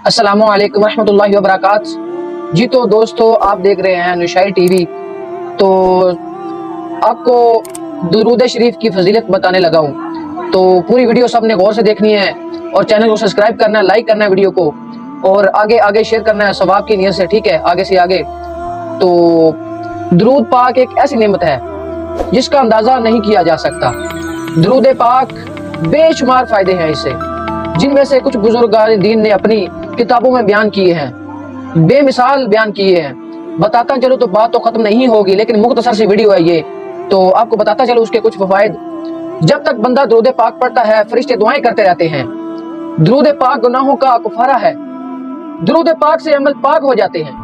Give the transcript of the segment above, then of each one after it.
अस्सलामुअलैकुम रहमतुल्लाहि व बरकातहू। जी तो दोस्तों, आप देख रहे हैं निशाई टीवी। तो आपको दुरूद शरीफ की फजीलत बताने लगा हूँ, तो पूरी वीडियो सबने गौर से देखनी है और चैनल को सब्सक्राइब करना है, लाइक करना है वीडियो को और आगे आगे शेयर करना है सवाब की नीयत से, ठीक है, आगे से आगे। तो दुरूद पाक एक ऐसी नेमत है जिसका अंदाज़ा नहीं किया जा सकता। दुरूद पाक बेशुमार फ़ायदे हैं इससे, जिनमें से कुछ बुजुर्गान दीन ने अपनी किताबों में बयान किए हैं, बेमिसाल बयान किए हैं। बताता चलो तो बात तो ख़त्म नहीं होगी, लेकिन मुख्तसर सी वीडियो है ये, तो आपको बताता चलो उसके कुछ फ़वाइद। जब तक बंदा दुरूद पाक पढ़ता है, फरिश्ते दुआएं करते रहते हैं। दुरूद पाक गुनाहों का कुफारा है। दुरूद पाक से अमल पाक हो जाते हैं।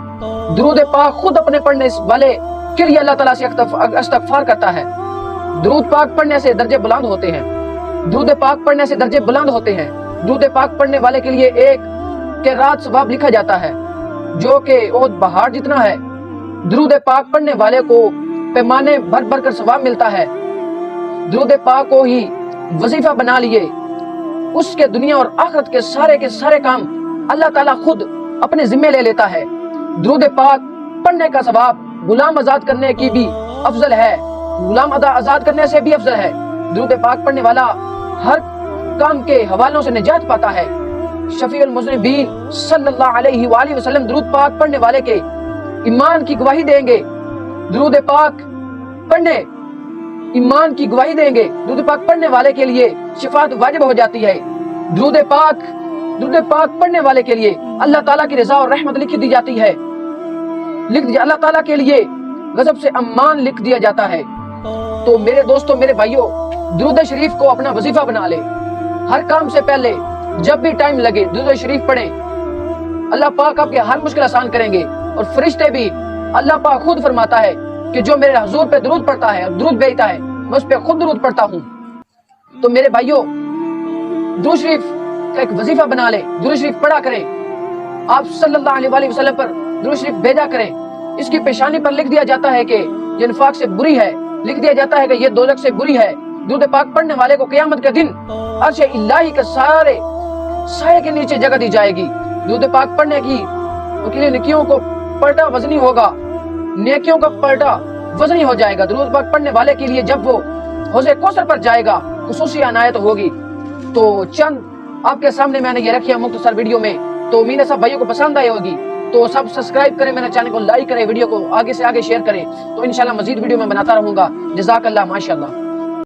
दुरूद पाक खुद अपने पढ़ने वाले के लिए अल्लाह ताला से इस्तग़फ़ार करता है। दुरूद पाक पढ़ने से दर्जे बुलंद होते हैं। दुरूद पाक पढ़ने से दर्जे बुलंद होते हैं। दुरूद पाक पढ़ने वाले के लिए एक के रात सवाब लिखा जाता है, जो कि ओहद पहाड़ जितना है। दुरूद पाक पढ़ने वाले को पैमाने भर भर कर सवाब मिलता है। दुरूद पाक को ही वजीफा बना लिए, उसके दुनिया और आखिरत के सारे काम अल्लाह ताला खुद अपने जिम्मे ले लेता है। दुरूद पाक पढ़ने का सवाब गुलाम आजाद करने की भी अफजल है, गुलाम आजाद करने से भी अफजल है। दुरूद पाक पढ़ने वाला हर काम के हवालों से निजात पाता है। शफीउल मुज़निबीन सल्लल्लाहु अलैहि वसल्लम दुरूद पाक पढ़ने वाले के ईमान की गवाही देंगे। दुरूद पाक पढ़ने ईमान की गवाही देंगे। दुरूद पाक पढ़ने वाले के लिए शिफात वाजिब हो जाती है। दुरूद पाक पढ़ने वाले के लिए अल्लाह ताला की रज़ा और रहमत लिख दी जाती है। अल्लाह ताला के लिए गज़ब से अम्मान लिख दिया जाता है। तो मेरे दोस्तों, मेरे भाइयों, दुरूद शरीफ को अपना वजीफा बना ले। हर काम से पहले जब भी टाइम लगे दुरूद शरीफ पढ़ें। अल्लाह पाक आपके हर मुश्किल आसान करेंगे। और फरिश्ते भी, अल्लाह पाक खुद फरमाता है कि जो मेरे हुजूर पे दुरूद पढ़ता है, दुरूद भेजता है, मैं उस पे खुद दुरूद पढ़ता हूँ। तो मेरे भाइयों, दुरूद शरीफ का एक वजीफा बना ले, दुरूद शरीफ पढ़ा करें। आप सल्लल्लाहु अलैहि वसल्लम पर दुरूद शरीफ भेजा करें। इसकी पेशानी पर लिख दिया जाता है कि ये निफाक से बुरी है, लिख दिया जाता है कि ये दोज़ख से बुरी है। दुरूद पाक पढ़ने वाले को क़यामत के दिन अर्श इलाही के सारे साये के नीचे जगह दी जाएगी। दुरूद पाक पढ़ने की नेकियों को पलटा वजनी होगा, नेकियों का पलटा वजनी हो जाएगा। दुरूद पाक पढ़ने वाले के लिए जब वो हौज़े कौसर पर जाएगा, खुसूसी अनायत होगी। तो चंद आपके सामने मैंने ये रखी है मुख्तसर वीडियो में। तो उम्मीद है सब भाइयों को पसंद आई होगी। तो सब सब्सक्राइब करें, मेरे चैनल को लाइक करें, वीडियो को आगे से आगे शेयर करें। तो इंशाल्लाह मजीद वीडियो में बनाता रहूंगा। जज़ाकल्लाह, माशाअल्लाह।